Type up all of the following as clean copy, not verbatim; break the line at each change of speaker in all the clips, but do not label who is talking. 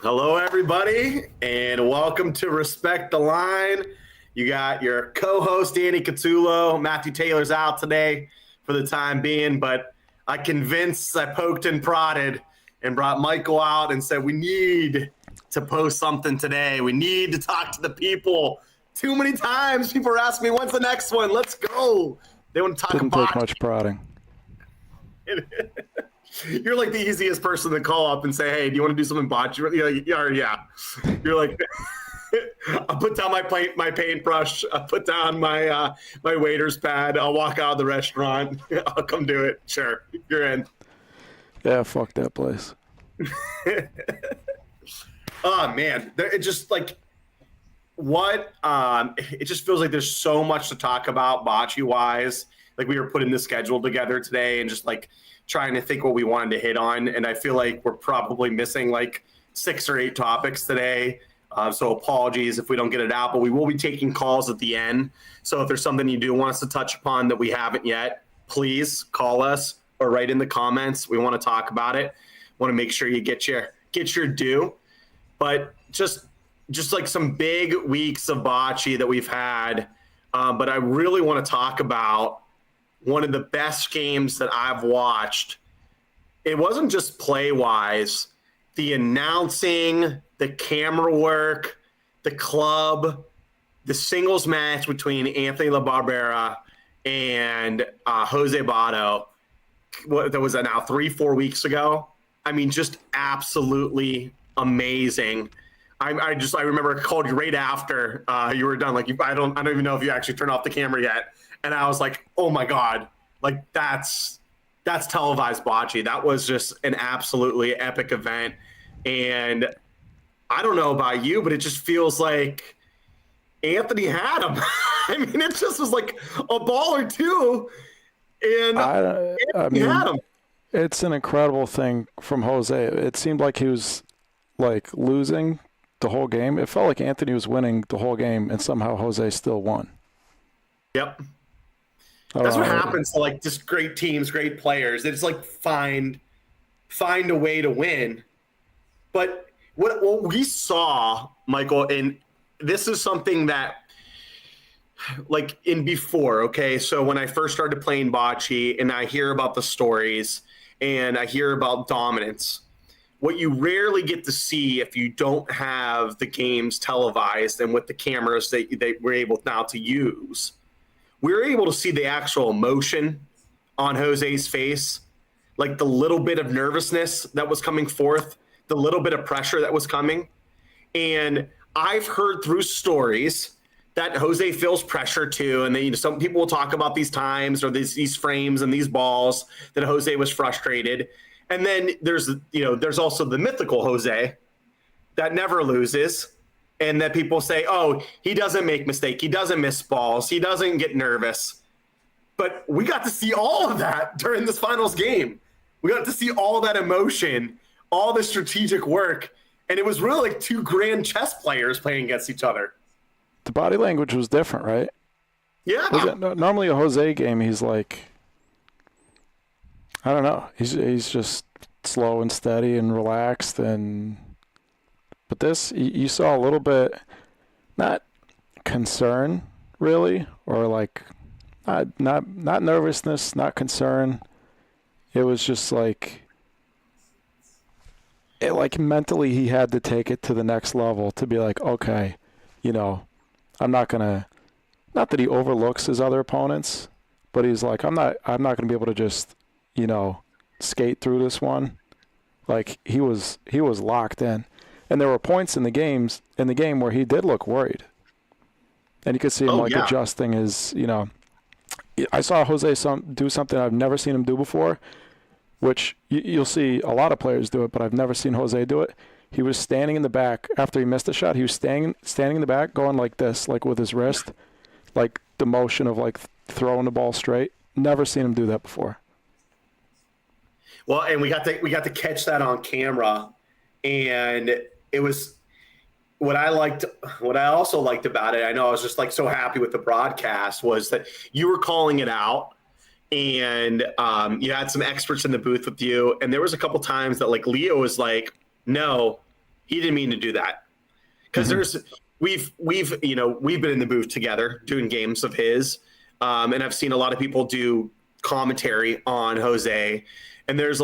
Hello, everybody, and welcome to Respect the Line. You got your co-host, Danny Catullo. Matthew Taylor's out today for the time being, but I poked and prodded and brought Michael out and said, we need to post something today. We need to talk to the people. Too many times people are asking me, when's the next one? Let's go. They want to talk
Didn't
about
take much prodding.
You're like the easiest person to call up and say, hey, do you want to do something bocce? You're like, yeah. You're like, I'll put down my paintbrush. I'll put down my waiter's pad. I'll walk out of the restaurant. I'll come do it. Sure, you're in.
Yeah, fuck that place.
Oh, man. It just like it just feels like there's so much to talk about bocce-wise. Like we were putting the schedule together today and just like trying to think what we wanted to hit on. And I feel like we're probably missing like 6 or 8 topics today. So apologies if we don't get it out, but we will be taking calls at the end. So if there's something you do want us to touch upon that we haven't yet, please call us or write in the comments. We want to talk about it. Want to make sure you get your due. But just like some big weeks of bocce that we've had. But I really want to talk about one of the best games that I've watched. It wasn't just play-wise. The announcing, the camera work, the club, the singles match between Anthony LaBarbera and Jose Bato. That was now 3-4 weeks ago. I mean, just absolutely amazing. I remember I called you right after you were done. Like I don't even know if you actually turned off the camera yet. And I was like, oh my God, like that's televised bocce. That was just an absolutely epic event. And I don't know about you, but it just feels like Anthony had him. I mean, it just was like a ball or two. And Anthony had him.
It's an incredible thing from Jose. It seemed like he was like losing the whole game. It felt like Anthony was winning the whole game and somehow Jose still won.
Yep. That's what happens to like just great teams, great players. It's like find a way to win. But what we saw, Michael, and this is something that like in before, okay? So when I first started playing bocce and I hear about the stories and I hear about dominance, what you rarely get to see if you don't have the games televised and with the cameras that we're able now to use, we're able to see the actual emotion on Jose's face, like the little bit of nervousness that was coming forth, the little bit of pressure that was coming. And I've heard through stories that Jose feels pressure too. And then, some people will talk about these times or these frames and these balls that Jose was frustrated. And then there's also the mythical Jose that never loses. And that people say, oh, he doesn't make mistakes. He doesn't miss balls. He doesn't get nervous. But we got to see all of that during this finals game. We got to see all that emotion, all the strategic work. And it was really like 2 grand chess players playing against each other.
The body language was different, right?
Yeah.
Normally a Jose game, he's like, I don't know. He's just slow and steady and relaxed But this, you saw a little bit, not concern, really, or like, not nervousness, not concern. It was just like mentally he had to take it to the next level to be like, okay, I'm not gonna, not that he overlooks his other opponents, but he's like, I'm not gonna be able to just, skate through this one. Like he was locked in. And there were points in the game where he did look worried. And you could see him adjusting his, I saw Jose do something I've never seen him do before, which you'll see a lot of players do it, but I've never seen Jose do it. He was standing in the back after he missed a shot. He was standing in the back going like this, like with his wrist, like the motion of like throwing the ball straight. Never seen him do that before.
Well, and we got to catch that on camera, and it was what I also liked about it. I know I was just like so happy with the broadcast was that you were calling it out, and you had some experts in the booth with you, and there was a couple times that like Leo was like, no, he didn't mean to do that. Because we've been in the booth together doing games of his, and I've seen a lot of people do commentary on Jose, and there's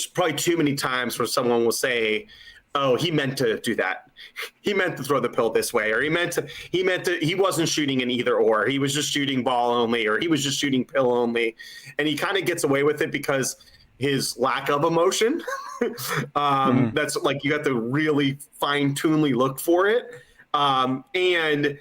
probably too many times where someone will say, oh, he meant to do that. He meant to throw the pill this way, or he wasn't shooting an either or. He was just shooting ball only, or he was just shooting pill only. And he kind of gets away with it because his lack of emotion. That's like, you have to really fine-tunely look for it. And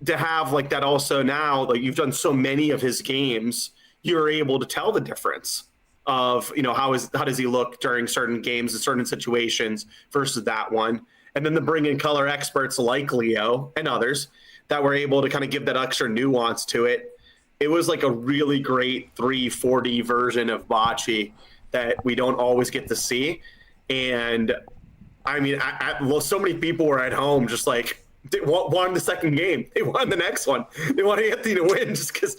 to have like that also now, like you've done so many of his games, you're able to tell the difference of, how does he look during certain games and certain situations versus that one. And then to bring in color experts like Leo and others that were able to kind of give that extra nuance to it. It was like a really great 340 version of Bocce that we don't always get to see. And I mean, so many people were at home just like, they won the second game. They won the next one. They want Anthony to win just because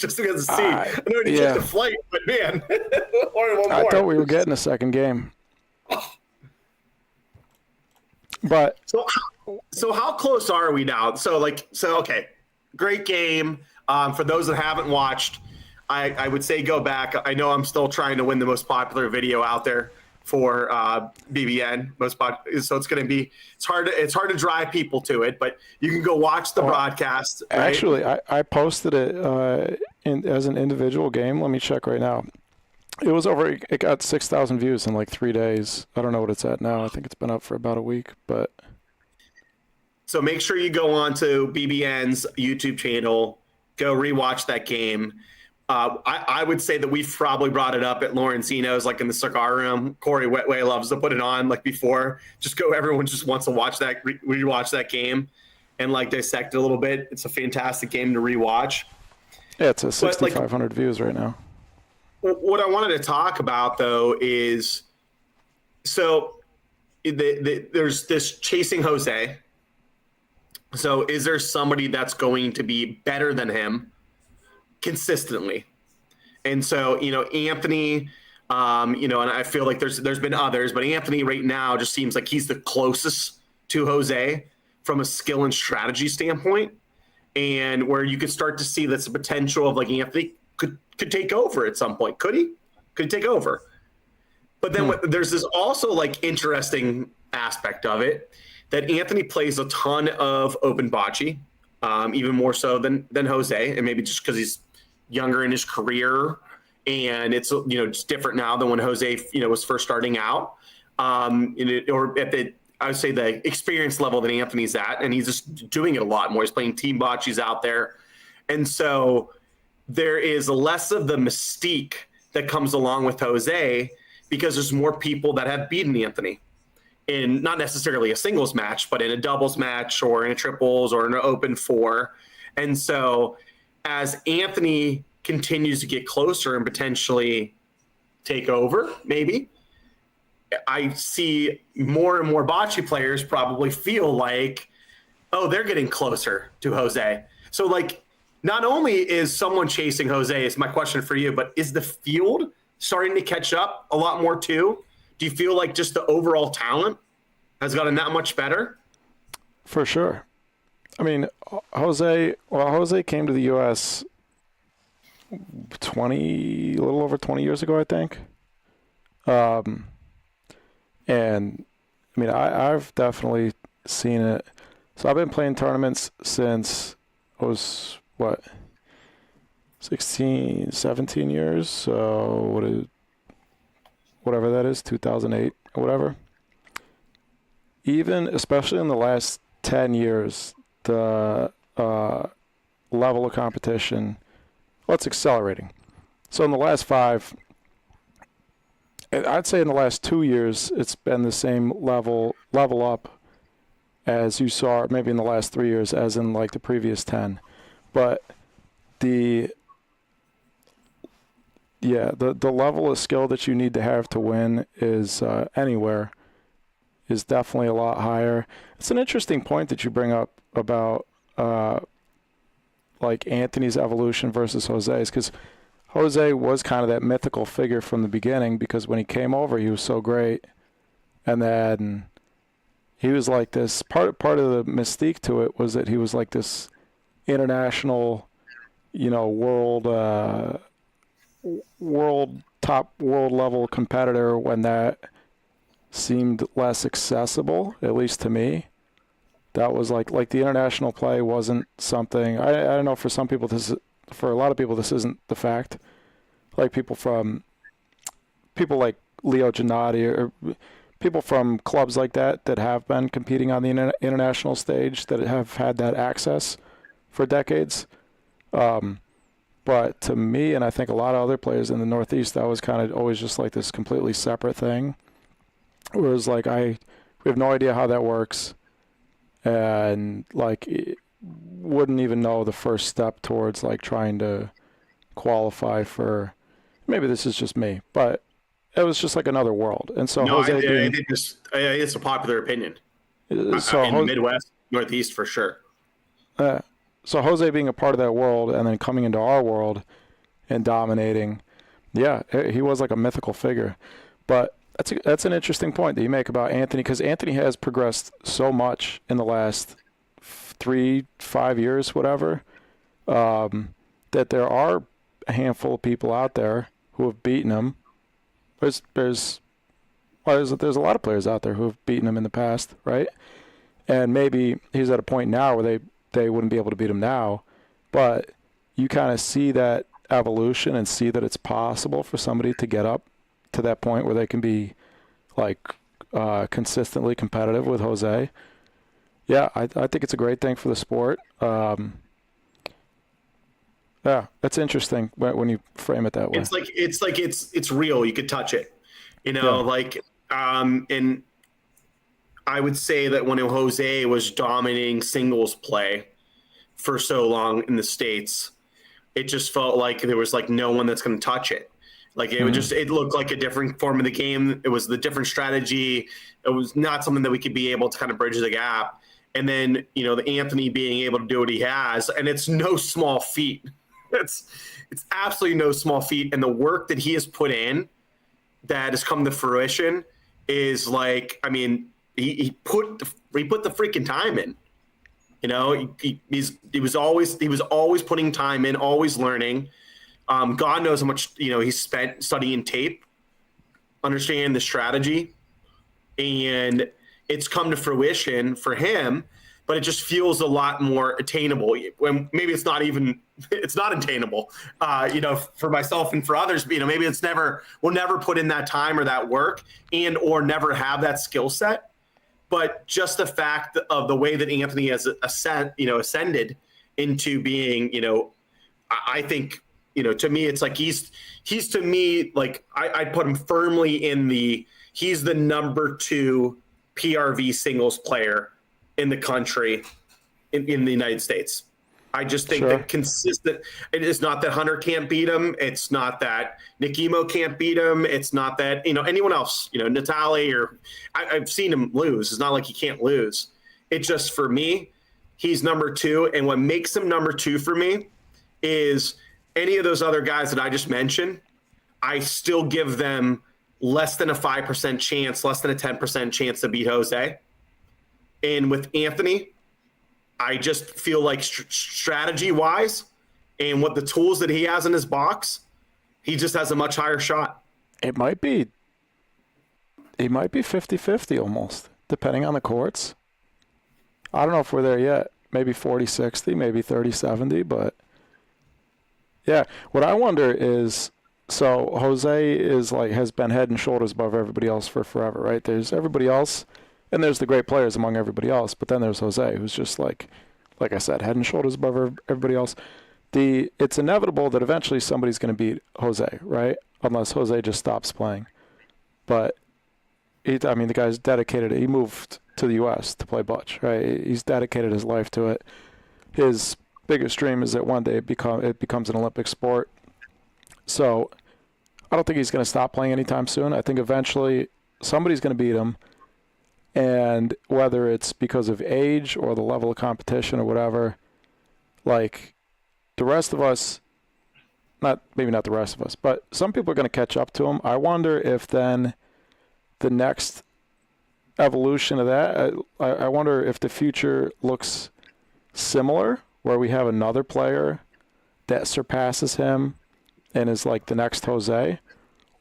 of C. I know he took the flight, but man,
I thought we were getting a second game. But
so how close are we now? So okay, great game. For those that haven't watched, I would say go back. I know I'm still trying to win the most popular video out there for BBN, so it's going to be it's hard to drive people to it, but you can go watch the broadcast. Right?
Actually, I posted it as an individual game. Let me check right now. It got 6,000 views in like 3 days. I don't know what it's at now. I think it's been up for about a week, but
so make sure you go on to BBN's YouTube channel, go rewatch that game. I would say that we've probably brought it up at Lorenzino's, like in the cigar room. Corey Wetway loves to put it on like before. Everyone just wants to watch that, rewatch that game and like dissect it a little bit. It's a fantastic game to rewatch.
Yeah, it's a 6,500 views right now.
What I wanted to talk about though is, so there's this chasing Jose. So is there somebody that's going to be better than him consistently? And so, Anthony, and I feel like there's been others, but Anthony right now just seems like he's the closest to Jose from a skill and strategy standpoint, and where you could start to see that's the potential of like Anthony could take over at some point. Could he take over? But then there's this also like interesting aspect of it that Anthony plays a ton of open bocce, even more so than Jose, and maybe just because he's younger in his career, and it's just different now than when Jose was first starting out, or at the, I would say, the experience level that Anthony's at, and he's just doing it a lot more. He's playing team bocces out there, and so there is less of the mystique that comes along with Jose because there's more people that have beaten Anthony in not necessarily a singles match, but in a doubles match or in a triples or in an open four. And so as Anthony continues to get closer and potentially take over, maybe, I see more and more bocce players probably feel like, oh, they're getting closer to Jose. So like, not only is someone chasing Jose, is my question for you, but is the field starting to catch up a lot more too? Do you feel like just the overall talent has gotten that much better?
For sure. I mean, Jose came to the U.S. a little over 20 years ago, I think. And I mean, I've definitely seen it. So I've been playing tournaments since I was, 16, 17 years. So whatever that is, 2008 or whatever. Even, especially in the last 10 years, the level of competition, it's accelerating. So in the last 5, I'd say in the last 2 years, it's been the same level up as you saw maybe in the last 3 years as in like the previous 10. But the level of skill that you need to have to win is anywhere is definitely a lot higher. It's an interesting point that you bring up about like Anthony's evolution versus Jose's, because Jose was kind of that mythical figure from the beginning, because when he came over, he was so great. And then he was like this. Part of the mystique to it was that he was like this international, world level competitor when that seemed less accessible, at least to me. That was like the international play wasn't something. I don't know, for some people for a lot of people this isn't the fact. Like people like Leo Gennady or people from clubs like that have been competing on the international stage, that have had that access for decades. But to me, and I think a lot of other players in the Northeast, that was kind of always just like this completely separate thing. Whereas like we have no idea how that works, and like wouldn't even know the first step towards like trying to qualify for. Maybe this is just me, but it was just like another world. And so
No,
Jose
I
being,
think it's a popular opinion.
so
In the Midwest, Northeast for sure.
So Jose being a part of that world and then coming into our world and dominating, yeah, he was like a mythical figure. But that's an interesting point that you make about Anthony, because Anthony has progressed so much in the last 3-5 years, whatever, that there are a handful of people out there who have beaten him. There's a lot of players out there who have beaten him in the past, right? And maybe he's at a point now where they wouldn't be able to beat him now, but you kind of see that evolution and see that it's possible for somebody to get up to that point where they can be like consistently competitive with Jose. Yeah, I think it's a great thing for the sport. Yeah, that's interesting when you frame it that way.
It's real. You could touch it, and I would say that when Jose was dominating singles play for so long in the States, it just felt like there was like no one that's going to touch it. Like it it looked like a different form of the game. It was the different strategy. It was not something that we could be able to kind of bridge the gap. And then, the Anthony being able to do what he has, and it's no small feat. It's absolutely no small feat. And the work that he has put in that has come to fruition is like, I mean, he put the freaking time in. He was always putting time in, always learning. God knows how much he spent studying tape, understanding the strategy, and it's come to fruition for him. But it just feels a lot more attainable. When maybe it's not attainable. For myself and for others, maybe we'll never put in that time or that work or never have that skill set. But just the fact of the way that Anthony has ascended into being, I think, to me, it's like he's to me, like I'd put him firmly he's the number 2 PRV singles player in the country in the United States. I just think that consistent. It is not that Hunter can't beat him. It's not that Nick Emo can't beat him. It's not that anyone else. Natali or I've seen him lose. It's not like he can't lose. It's just for me, he's number 2, and what makes him number 2 for me is any of those other guys that I just mentioned. I still give them less than a 5% chance, less than a 10% chance to beat Jose. And with Anthony, I just feel like strategy-wise and what the tools that he has in his box, he just has a much higher shot.
It might be 50-50 almost, depending on the courts. I don't know if we're there yet. Maybe 40-60, maybe 30-70, but yeah. What I wonder is, so Jose has been head and shoulders above everybody else for forever, right? There's everybody else, and there's the great players among everybody else, but then there's Jose, who's just like I said, head and shoulders above everybody else. It's inevitable that eventually somebody's going to beat Jose, right? Unless Jose just stops playing. But the guy's dedicated. He moved to the U.S. to play bocce, right? He's dedicated his life to it. His biggest dream is that one day it becomes an Olympic sport. So I don't think he's going to stop playing anytime soon. I think eventually somebody's going to beat him. And whether it's because of age or the level of competition or whatever, like the rest of us, maybe not the rest of us, but some people are going to catch up to him. I wonder if then the next evolution of that. I wonder if the future looks similar, where we have another player that surpasses him and is like the next Jose,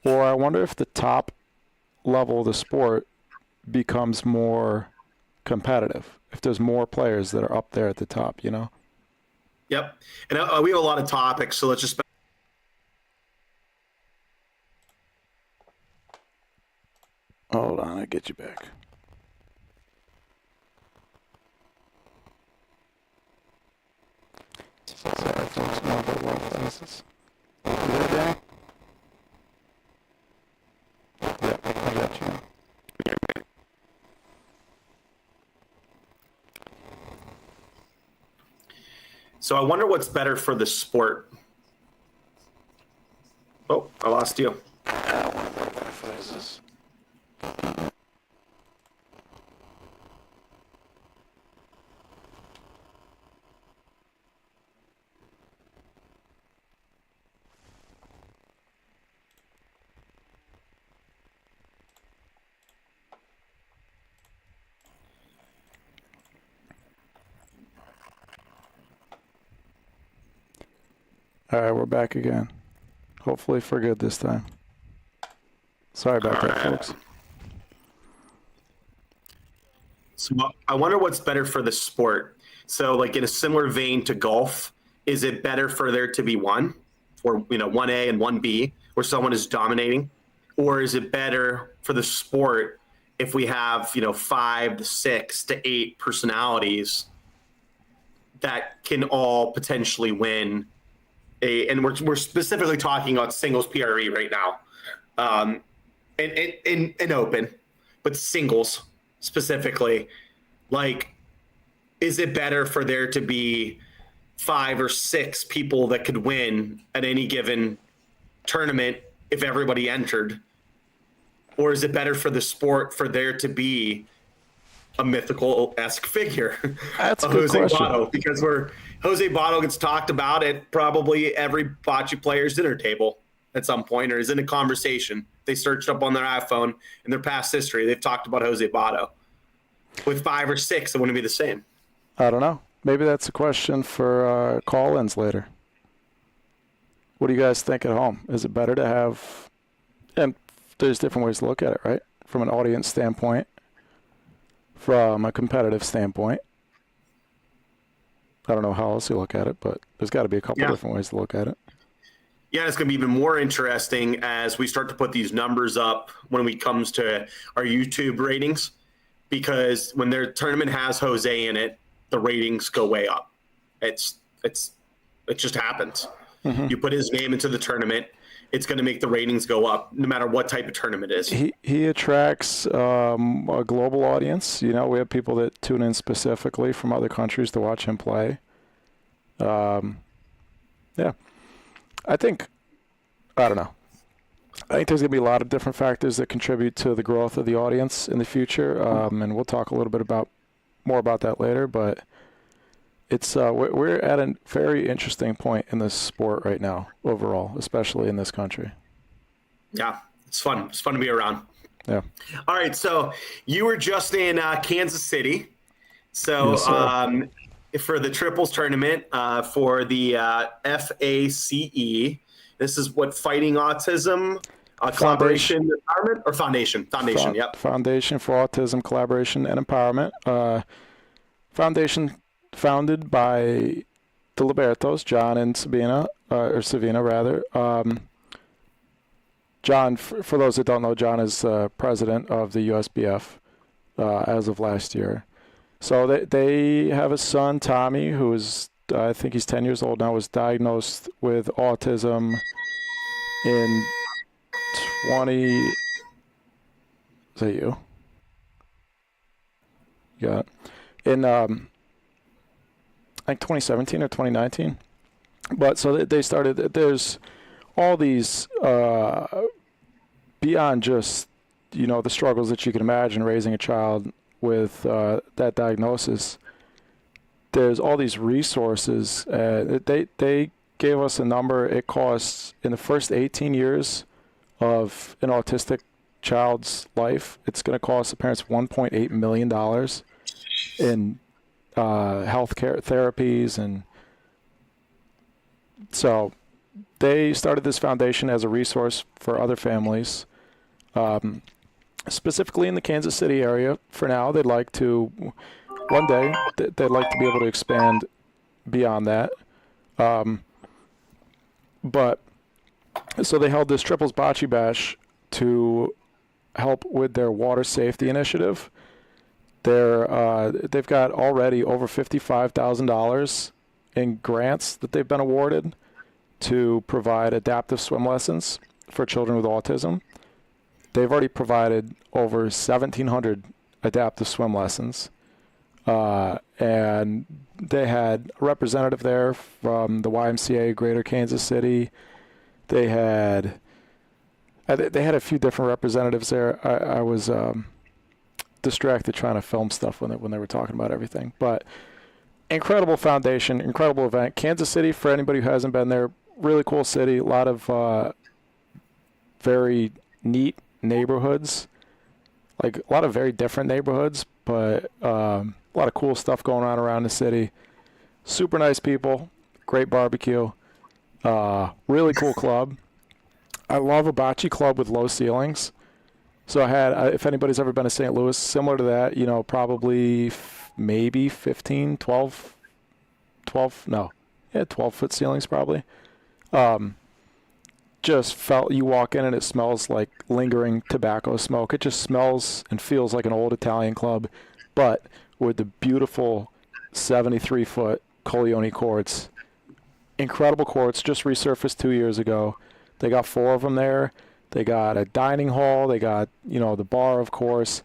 or I wonder if the top level of the sport becomes more competitive, if there's more players that are up there at the top, you know?
Yep. And we have a lot of topics, so let's just.
Hold on, I'll get you back. You there, Danny? Yep, I got you.
So I wonder what's better for the sport. Oh, I lost you.
I don't want to go back for this. All right, we're back again. Hopefully for good this time. Sorry about that, folks.
So I wonder what's better for the sport. So, like in a similar vein to golf, is it better for there to be one, or 1A and 1B, where someone is dominating, or is it better for the sport if we have 5 to 6 to 8 personalities that can all potentially win? And we're specifically talking about singles PRE right now, and open, but singles specifically. Like, is it better for there to be 5 or 6 people that could win at any given tournament if everybody entered, or is it better for the sport for there to be a mythical-esque figure?
That's a good
Jose
question.
Botto, because Jose Botto gets talked about at probably every bocce player's dinner table at some point, or is in a conversation. They searched up on their iPhone in their past history. They've talked about Jose Botto. With 5 or 6, it wouldn't be the same.
I don't know. Maybe that's a question for call-ins later. What do you guys think at home? Is it better to have, and there's different ways to look at it, right? From an audience standpoint, from a competitive standpoint. I don't know how else you look at it, but there's got to be a couple different ways to look at it.
Yeah, it's going to be even more interesting as we start to put these numbers up when it comes to our YouTube ratings, because when their tournament has Jose in it, the ratings go way up. It just happens. Mm-hmm. You put his name into the tournament, it's going to make the ratings go up no matter what type of tournament it is.
He attracts a global audience. We have people that tune in specifically from other countries to watch him play. Yeah. I don't know. I think there's going to be a lot of different factors that contribute to the growth of the audience in the future, and we'll talk a little bit more about that later. But it's we're at a very interesting point in this sport right now, overall, especially in this country.
Yeah, it's fun. It's fun to be around.
Yeah.
All right, so you were just in Kansas City. So
yes,
for the triples tournament for the FACE. This is what, Fighting Autism Collaboration Empowerment, or Foundation? Yep.
Foundation for Autism Collaboration and Empowerment. Foundation founded by the Libertos, John and Sabina, or Savina rather. John, for those that don't know, John is president of the USBF as of last year. So they have a son, Tommy, who is, I think he's 10 years old now, was diagnosed with autism in 20... Is that you? Yeah. In, I think 2017 or 2019. But so they started, there's all these, beyond just, the struggles that you can imagine raising a child with that diagnosis, there's all these resources. They gave us a number. It costs, in the first 18 years of an autistic child's life. It's going to cost the parents $1.8 million in healthcare therapies. And so they started this foundation as a resource for other families, specifically in the Kansas City area. For now, they'd like to, one day, they'd like to be able to expand beyond that. But so they held this Triples Bocce Bash to help with their water safety initiative. They've got already over $55,000 in grants that they've been awarded to provide adaptive swim lessons for children with autism. They've already provided over 1,700 adaptive swim lessons. And they had a representative there from the YMCA Greater Kansas City. They had a few different representatives there. I was distracted trying to film stuff when they were talking about everything. But incredible foundation, incredible event. Kansas City, for anybody who hasn't been there, really cool city. A lot of very neat neighborhoods, like a lot of very different neighborhoods, but a lot of cool stuff going on around the city. Super nice people, great barbecue, really cool club. I love a bocce club with low ceilings. So I had, if anybody's ever been to St. Louis, similar to that, probably maybe 15, 12 foot ceilings probably. Just felt, you walk in and it smells like lingering tobacco smoke. It just smells and feels like an old Italian club, but with the beautiful 73-foot Coglione courts. Incredible courts, just resurfaced 2 years ago. They got 4 of them there. They got a dining hall. They got, the bar, of course.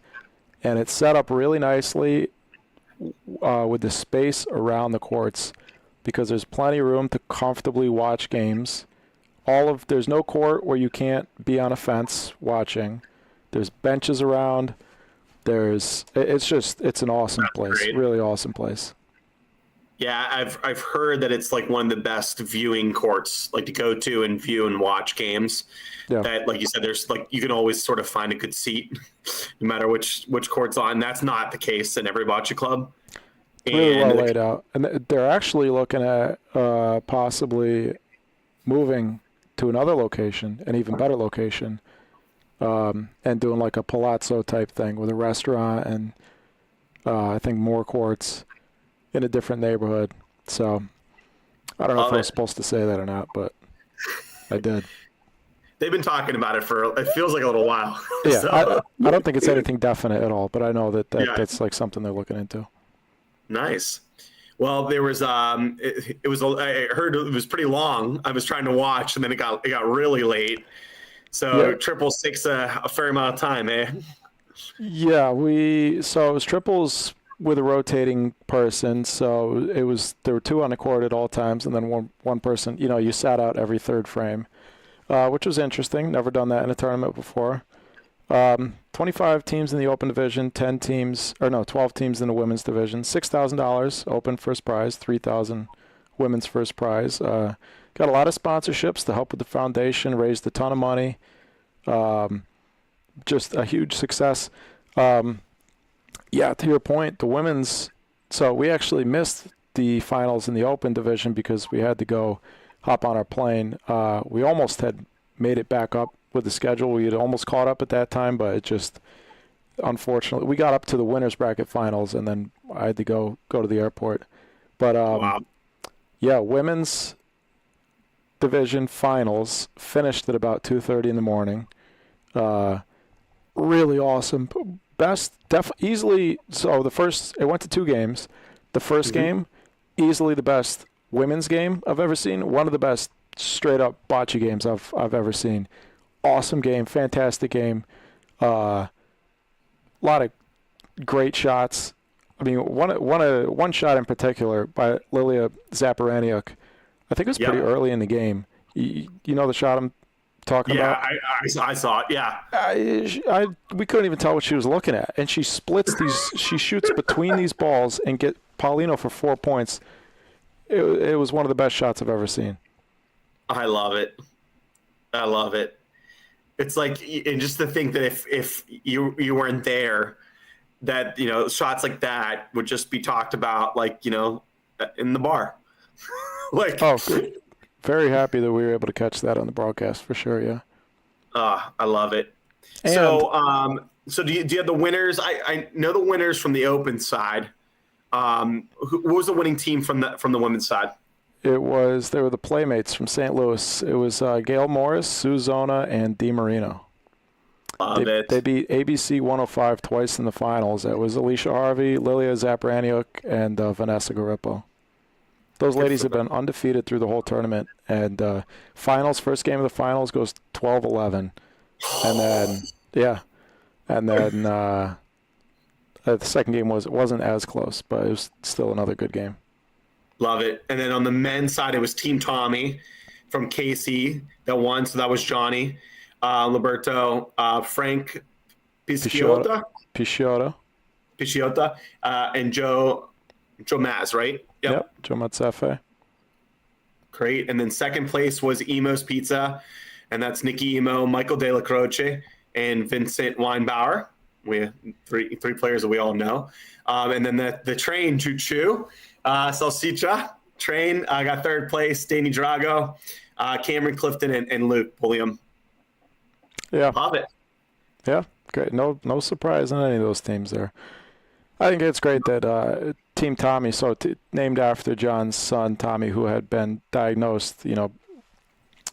And it's set up really nicely with the space around the courts because there's plenty of room to comfortably watch games. There's no court where you can't be on a fence watching. There's benches around. It's an awesome place.
Great.
Really awesome place.
Yeah, I've heard that it's like one of the best viewing courts, like to go to and view and watch games. Yeah. That, like you said, there's like you can always sort of find a good seat, no matter which court's on. That's not the case in every bocce club.
Really well laid out, and they're actually looking at possibly moving to another location, an even better location, and doing like a palazzo type thing with a restaurant and I think more courts in a different neighborhood. So I don't know if I was supposed to say that or not, but I did.
They've been talking about it it feels like a little while.
Yeah, so. I don't think it's anything definite at all, but I know that's like something they're looking into. Nice.
Well, there was I heard it was pretty long. I was trying to watch, and then it got really late. So yeah. Triples takes a fair amount of time, eh?
Yeah, so it was triples with a rotating person. So there were 2 on the court at all times, and then one person. You sat out every third frame, which was interesting. Never done that in a tournament before. 25 teams in the open division, 12 teams in the women's division, $6,000 open first prize, $3,000 women's first prize. Got a lot of sponsorships to help with the foundation, raised a ton of money. Just a huge success. To your point, the women's, so we actually missed the finals in the open division because we had to go hop on our plane. We almost had made it back up with the schedule. We had almost caught up at that time, but it just, unfortunately, we got up to the winners bracket finals, and then I had to go to the airport. But
wow.
Yeah, women's division finals finished at about 2:30 in the morning. Really awesome. Easily. So it went to 2 games. The first game, easily the best women's game I've ever seen. One of the best straight up bocce games I've ever seen. Awesome game, fantastic game. A lot of great shots. I mean, one shot in particular by Lilia Zaparaniuk. I think it was pretty early in the game. You know the shot I'm talking about?
Yeah, I saw it. Yeah.
We couldn't even tell what she was looking at, and she splits these. She shoots between these balls and get Paulino for 4 points. It was one of the best shots I've ever seen.
I love it. It's like, and just to think that if you weren't there, that, shots like that would just be talked about, like, in the bar. Like,
Oh, good. Very happy that we were able to catch that on the broadcast for sure. Yeah.
I love it.
And
So do you have the winners? I know the winners from the open side. What was the winning team from the women's side?
they were the Playmates from St. Louis. It was Gail Morris, Sue Zona, and Dee Marino.
Love it.
They beat ABC 105 twice in the finals. It was Alicia Harvey, Lilia Zapraniuk, and Vanessa Garippo. Those ladies have been undefeated through the whole tournament. And first game of the finals goes 12-11. And then, the second game wasn't as close, but it was still another good game.
Love it. And then on the men's side, it was Team Tommy from KC that won. So that was Johnny, Liberto, Frank Pisciotta, and Joe Maz, right?
Yep, Joe Mazzefe.
Great. And then second place was Emo's Pizza, and that's Nikki Emo, Michael De La Croce, and Vincent Weinbauer. We have three players that we all know. And then the train, Choo-Choo, Salsicha, train, got third place, Danny Drago, Cameron Clifton, and Luke Pulliam.
Yeah.
Love it.
Yeah, great. No surprise in any of those teams there. I think it's great that Team Tommy, named after John's son Tommy, who had been diagnosed,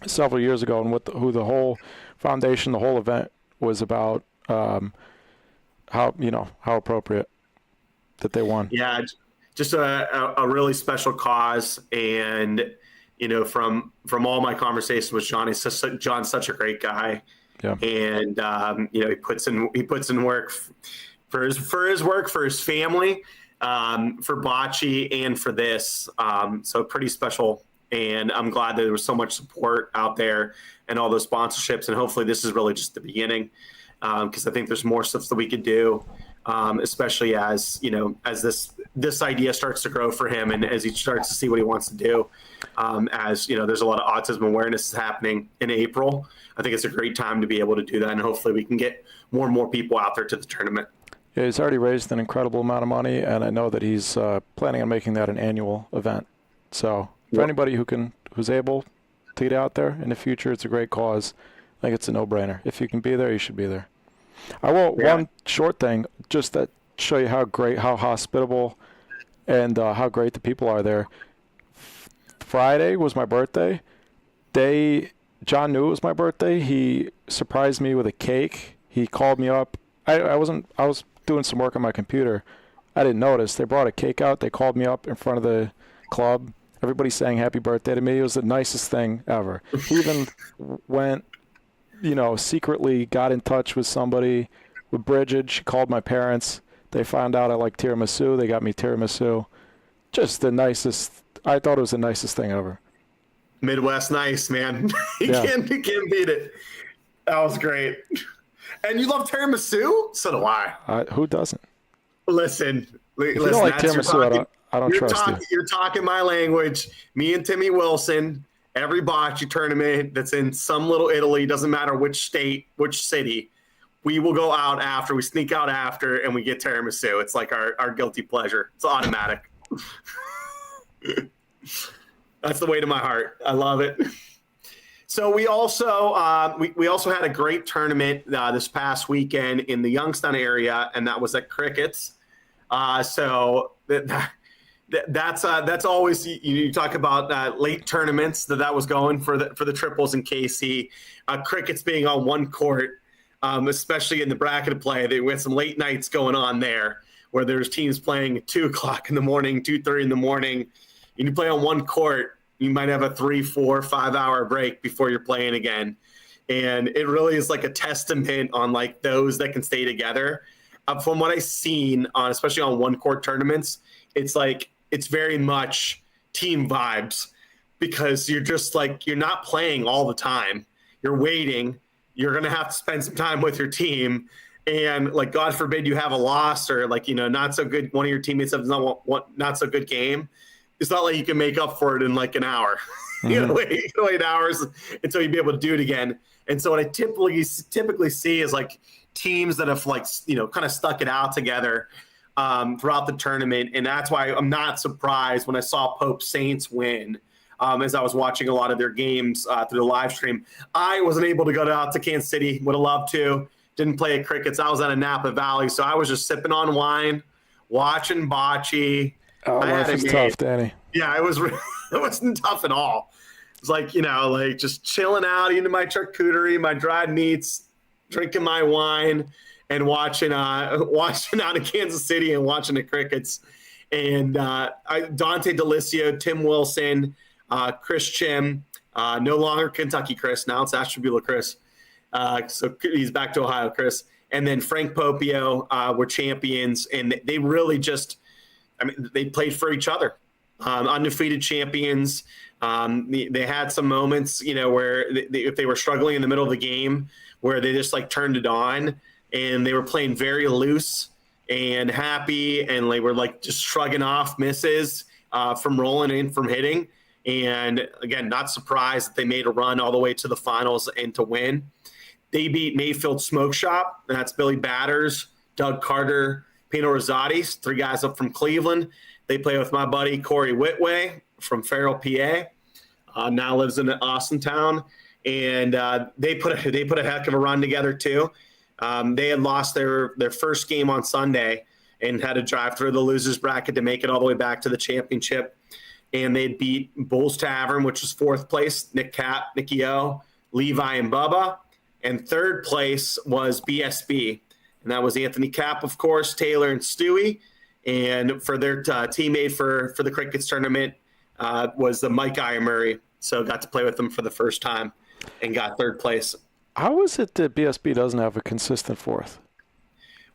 several years ago, and who the whole foundation, the whole event was about. How appropriate that they won.
Yeah, just a really special cause, and from all my conversations with Johnny, John's such a great guy.
Yeah,
and he puts in work for his work, for his family, for Bocce, and for this. So pretty special, and I'm glad that there was so much support out there and all those sponsorships, and hopefully this is really just the beginning, because I think there's more stuff that we could do, especially as this idea starts to grow for him, and as he starts to see what he wants to do. There's a lot of autism awareness happening in April. I think it's a great time to be able to do that, and hopefully we can get more and more people out there to the tournament.
Yeah, he's already raised an incredible amount of money, and I know that he's planning on making that an annual event. So for anybody who's able to get out there in the future, it's a great cause. I think it's a no-brainer. If you can be there, you should be there. One short thing, just to show you how hospitable and how great the people are there. Friday was my birthday. John knew it was my birthday. He surprised me with a cake. He called me up. I was doing some work on my computer. I didn't notice. They brought a cake out. They called me up in front of the club. Everybody sang happy birthday to me. It was the nicest thing ever. He even went, secretly got in touch with somebody, with Bridget. She called my parents. They found out I like tiramisu. They got me tiramisu. Just the nicest. I thought it was the nicest thing ever.
Midwest nice, man. You can't beat it. That was great. And you love tiramisu? So do I.
Who doesn't?
Listen.
If you don't like tiramisu, I don't trust you.
You're talking my language. Me and Timmy Wilson, every bocce tournament that's in some little Italy, doesn't matter which state, which city, we will go out after. We sneak out after, and we get tiramisu. It's like our guilty pleasure. It's automatic. That's the way to my heart. I love it. So we also we also had a great tournament this past weekend in the Youngstown area, and that was at Crickets. So that's always, you talk about late tournaments that was going for the triples in KC. Crickets being on one court, especially in the bracket play, we had some late nights going on there where there's teams playing at 2:00 in the morning, 2:30 in the morning. You play on one court, you might have a 3, 4, 5 hour break before you're playing again. And it really is like a testament on like those that can stay together. From what I've seen especially on one court tournaments, it's very much team vibes, because you're just like, you're not playing all the time. You're waiting. You're going to have to spend some time with your team. And like, God forbid you have a loss or like, not so good. One of your teammates has not so good game. It's not like you can make up for it in like an hour. You can wait hours until you'd be able to do it again. And so what I typically see is like teams that have like, kind of stuck it out together throughout the tournament. And that's why I'm not surprised when I saw Pope Saints win. As I was watching a lot of their games through the live stream. I wasn't able to go out to Kansas City. Would have loved to. Didn't play at Crickets. I was out of Napa Valley, so I was just sipping on wine, watching bocce.
Oh, life is tough, Danny.
Yeah, it wasn't tough at all. It's like, like just chilling out, eating my charcuterie, my dried meats, drinking my wine, and watching out of Kansas City and watching the Crickets. And Dante DeLisio, Tim Wilson, Chris Chim, no longer Kentucky Chris. Now it's Ashtabula Chris. So he's back to Ohio Chris. And then Frank Popio were champions. And they really they played for each other. Undefeated champions. They had some moments, where if they were struggling in the middle of the game, where they just like turned it on and they were playing very loose and happy. And they were like just shrugging off misses from rolling in, from hitting. And again, not surprised that they made a run all the way to the finals and to win. They beat Mayfield Smoke Shop, and that's Billy Batters, Doug Carter, Pino Rosati, 3 guys up from Cleveland. They play with my buddy Corey Whitway from Farrell, PA. Now lives in Austintown, and they put a heck of a run together too. They had lost their first game on Sunday and had to drive through the losers bracket to make it all the way back to the championship. And they beat Bulls Tavern, which was 4th place, Nick Cap, Nicky O, Levi, and Bubba. And 3rd place was BSB. And that was Anthony Cap, of course, Taylor, and Stewie. And for their teammate for the Crickets tournament was the Mike Murray. So got to play with them for the first time and got 3rd place.
How is it that BSB doesn't have a consistent 4th?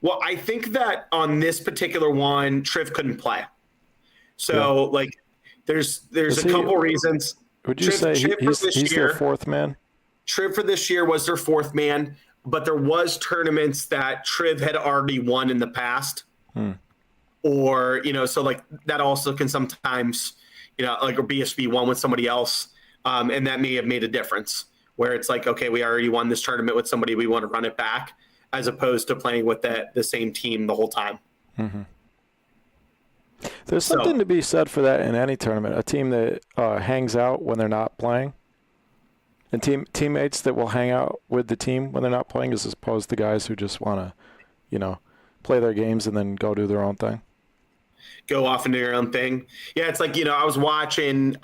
Well, I think that on this particular one, Triv couldn't play. So, there's a couple reasons.
Would you say he's their 4th man?
Triv for this year was their 4th man, but there was tournaments that Triv had already won in the past. Or, so like that also can sometimes, like a BSB won with somebody else. And that may have made a difference where it's like, okay, we already won this tournament with somebody, we want to run it back, as opposed to playing with the same team the whole time.
Mm-hmm. There's something to be said for that in any tournament. A team that hangs out when they're not playing, and teammates that will hang out with the team when they're not playing, as opposed to guys who just want to, play their games and then go do their own thing.
Go off and do your own thing. Yeah, it's like, I was watching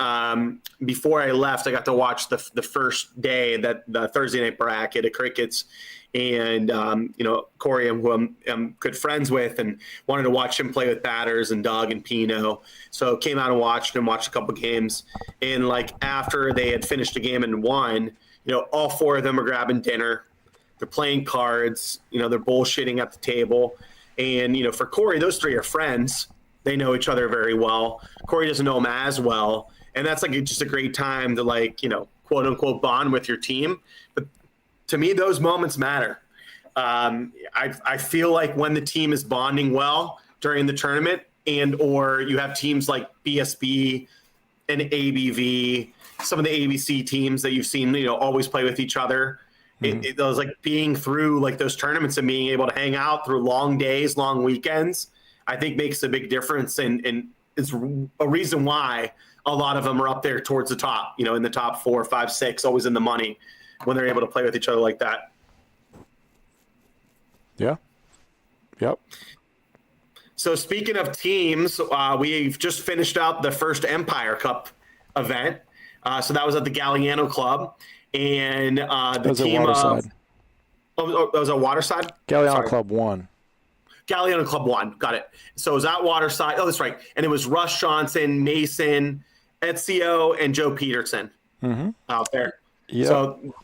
before I left. I got to watch the first day, that the Thursday night bracket at Crickets. And, Corey, who I'm good friends with, and wanted to watch him play with Batters and Doug and Pino. So came out and watched a couple games. And, after they had finished a game and won, all 4 of them are grabbing dinner. They're playing cards. They're bullshitting at the table. And, for Corey, those 3 are friends. They know each other very well. Corey doesn't know him as well. And that's, just a great time to, quote-unquote, bond with your team. But to me, those moments matter. I feel like when the team is bonding well during the tournament, and or you have teams like BSB and ABV, some of the ABC teams that you've seen, always play with each other. Mm-hmm. It was like being through those tournaments and being able to hang out through long days, long weekends, I think makes a big difference. And it's a reason why a lot of them are up there towards the top, in the top 4, 5, 6, always in the money when they're able to play with each other like that.
Yeah. Yep.
So speaking of teams, we've just finished out the first Empire Cup event. So that was at the Galliano Club. And the team of... Oh, that was at Waterside?
Galliano Club 1.
Galliano Club 1. Got it. So it was at Waterside. Oh, that's right. And it was Russ Johnson, Mason, Ezio, and Joe Peterson out there. Yeah. So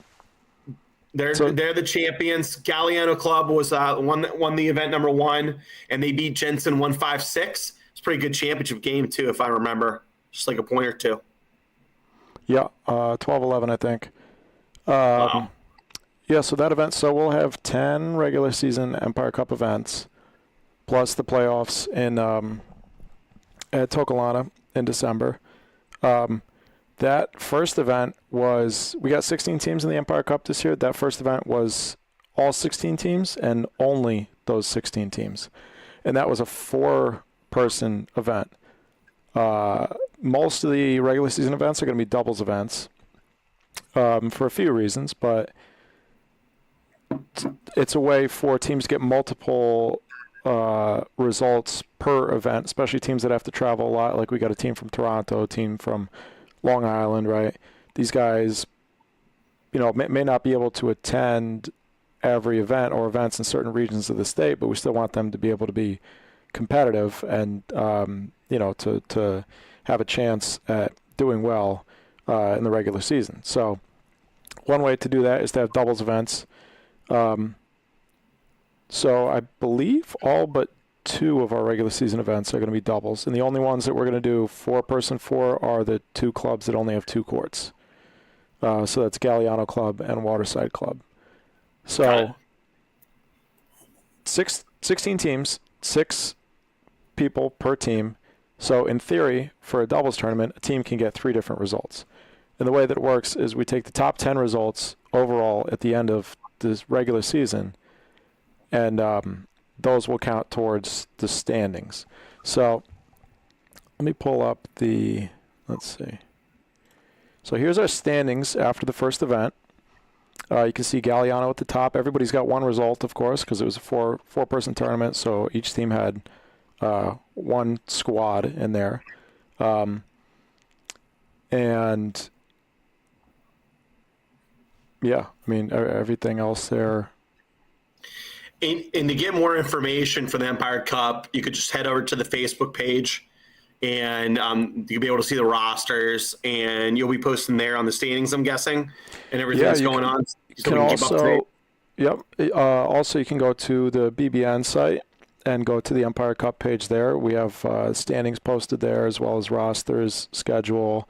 they're the champions. Galliano Club was won the event number 1, and they beat Jensen 1-5-6. It's a pretty good championship game too, if I remember, just like a point or two.
Yeah, 12-11, I think.
Wow.
Yeah, so that event. So we'll have 10 regular season Empire Cup events, plus the playoffs at Tokelana in December. That first event was, we got 16 teams in the Empire Cup this year. That first event was all 16 teams and only those 16 teams. And that was a 4-person event. Most of the regular season events are going to be doubles events for a few reasons, but it's a way for teams to get multiple results per event, especially teams that have to travel a lot. Like we got a team from Toronto, a team from Long Island, right? These guys, may not be able to attend every event or events in certain regions of the state, but we still want them to be able to be competitive and, to have a chance at doing well in the regular season. So one way to do that is to have doubles events. So I believe all but 2 of our regular season events are going to be doubles. And the only ones that we're going to do 4-person for are the 2 clubs that only have 2 courts. So that's Galliano Club and Waterside Club. So 16 teams, 6 people per team. So in theory, for a doubles tournament, a team can get 3 different results. And the way that it works is we take the top 10 results overall at the end of this regular season, and those will count towards the standings. So let me pull up let's see. So here's our standings after the first event. You can see Galliano at the top. Everybody's got 1 result, of course, because it was a 4-person tournament, so each team had 1 squad in there. And yeah, I mean, everything else there.
And to get more information for the Empire Cup, you could just head over to the Facebook page, and you'll be able to see the rosters, and you'll be posting there on the standings, I'm guessing, and everything that's going on. So
also, you can go to the BBN site and go to the Empire Cup page there. We have standings posted there, as well as rosters, schedule,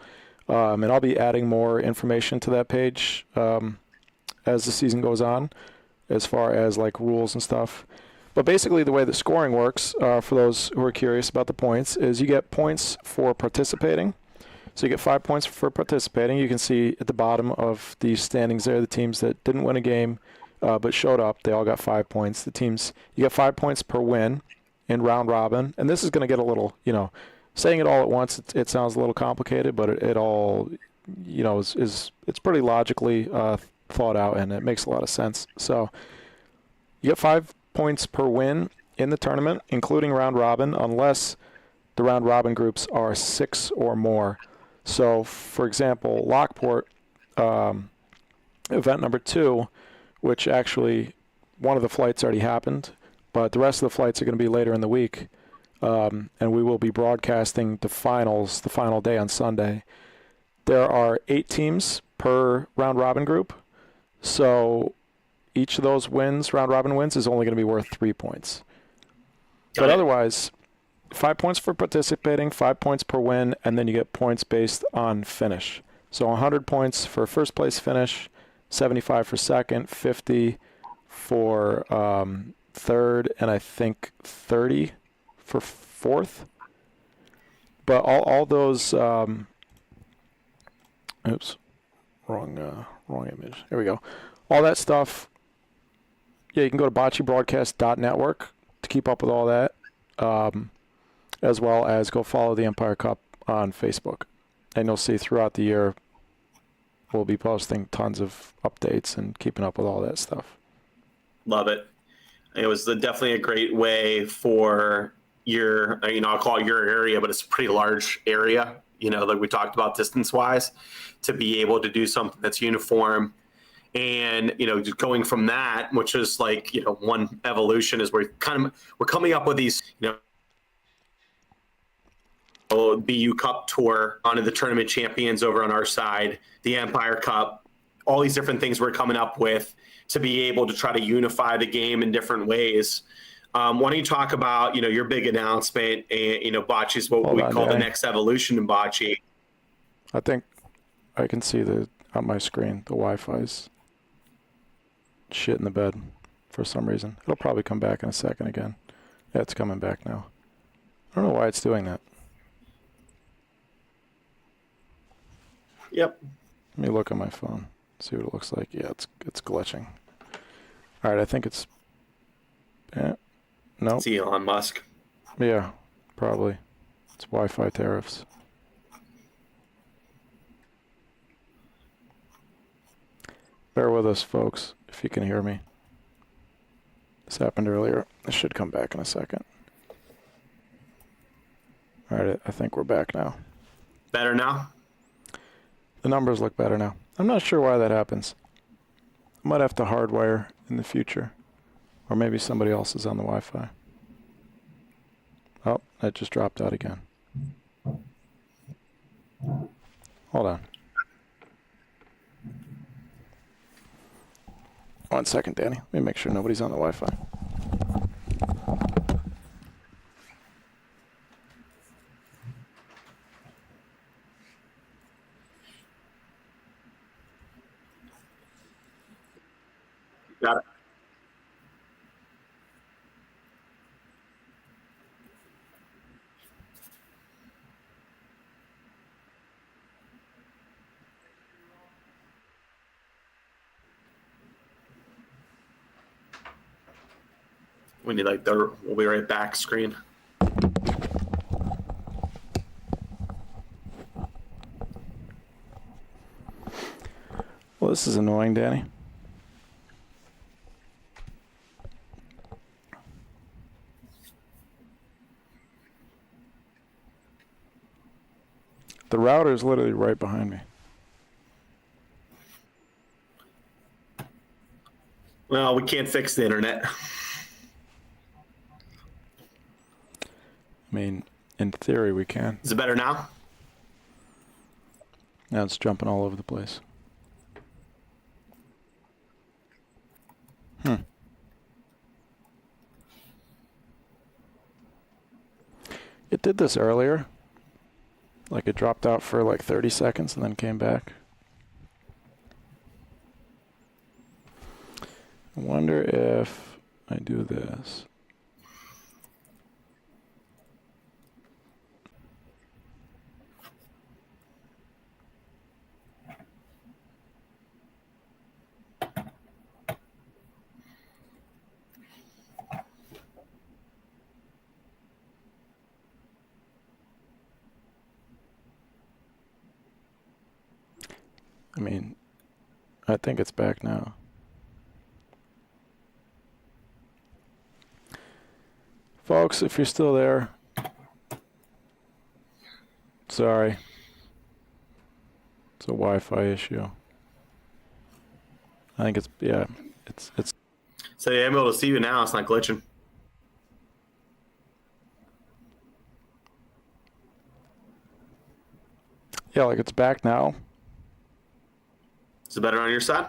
and I'll be adding more information to that page as the season goes on, as far as like rules and stuff. But basically the way the scoring works, for those who are curious about the points, is you get points for participating. So you get 5 points for participating. You can see at the bottom of the standings there, the teams that didn't win a game but showed up, they all got 5 points. You get 5 points per win in round robin. And this is going to get a little, saying it all at once, it sounds a little complicated, but it all, it's pretty logically thought out, and it makes a lot of sense. So you get 5 points per win in the tournament, including round robin, unless the round robin groups are 6 or more. So, for example, Lockport, event number 2, which actually one of the flights already happened, but the rest of the flights are going to be later in the week, and we will be broadcasting the finals, the final day on Sunday. There are 8 teams per round robin group, so each of those wins, round robin wins, is only going to be worth 3 points. But otherwise, 5 points for participating, 5 points per win, and then you get points based on finish. So 100 points for first place finish, 75 for second, 50 for third, and I think 30 for fourth. But all those, oops, wrong image. Here we go. All that stuff. Yeah, you can go to bocceBroadcast.network to keep up with all that, as well as go follow the Empire Cup on Facebook. And you'll see throughout the year we'll be posting tons of updates and keeping up with all that stuff.
Love it. It was definitely a great way for your, I'll call it your area, but it's a pretty large area, like we talked about distance-wise, to be able to do something that's uniform. And, just going from that, which is like, one evolution is we're coming up with these, BU Cup Tour, onto the tournament champions over on our side, the Empire Cup, all these different things we're coming up with to be able to try to unify the game in different ways. Why don't you talk about, your big announcement, and, Bocce is what we call the next evolution in Bocce.
I think I can see on my screen, the Wi-Fi's shit in the bed for some reason. It'll probably come back in a second again. Yeah, it's coming back now. I don't know why it's doing that.
Yep.
Let me look on my phone, see what it looks like. Yeah, it's glitching. All right, I think it's... no.
It's Elon Musk.
Yeah, probably. It's Wi-Fi tariffs. Bear with us, folks, if you can hear me. This happened earlier. It should come back in a second. All right, I think we're back now.
Better now?
The numbers look better now. I'm not sure why that happens. I might have to hardwire in the future. Or maybe somebody else is on the Wi-Fi. Oh, that just dropped out again. Hold on. 1 second, Danny. Let me make sure nobody's on the Wi-Fi.
Got it. We need like the we'll be right back screen.
Well, this is annoying, Danny. The router is literally right behind me.
Well, we can't fix the internet.
I mean, in theory, we can.
Is it better now?
Now it's jumping all over the place. It did this earlier. Like it dropped out for like 30 seconds and then came back. I wonder if I do this. I mean, I think it's back now. Folks, if you're still there, sorry. It's a Wi-Fi issue. I think it's, yeah, it's.
So yeah, I'm able to see you now. It's not glitching.
Yeah, like it's back now.
Is it better on your side?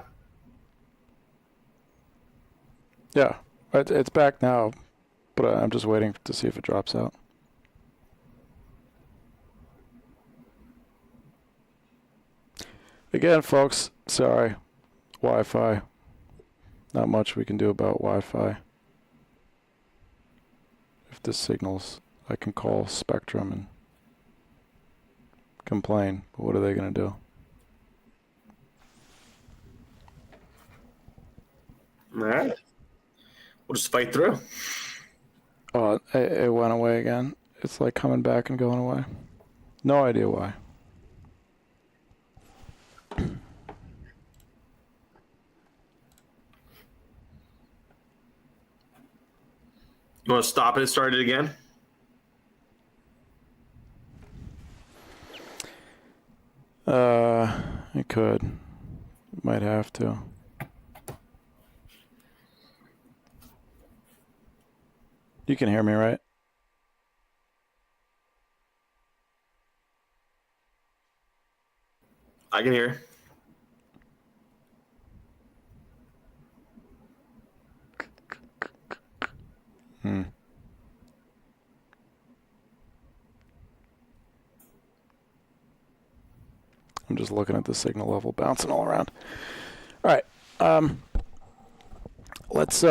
Yeah, it's back now, but I'm just waiting to see if it drops out. Again, folks, sorry. Wi-Fi. Not much we can do about Wi-Fi. If this signals, I can call Spectrum and complain, but what are they going to do?
All right. We'll just fight through.
Oh, it went away again. It's like coming back and going away. No idea why.
You want to stop it and start it again?
I could. Might have to. You can hear me, right?
I can hear.
I'm just looking at the signal level bouncing all around. All right. Let's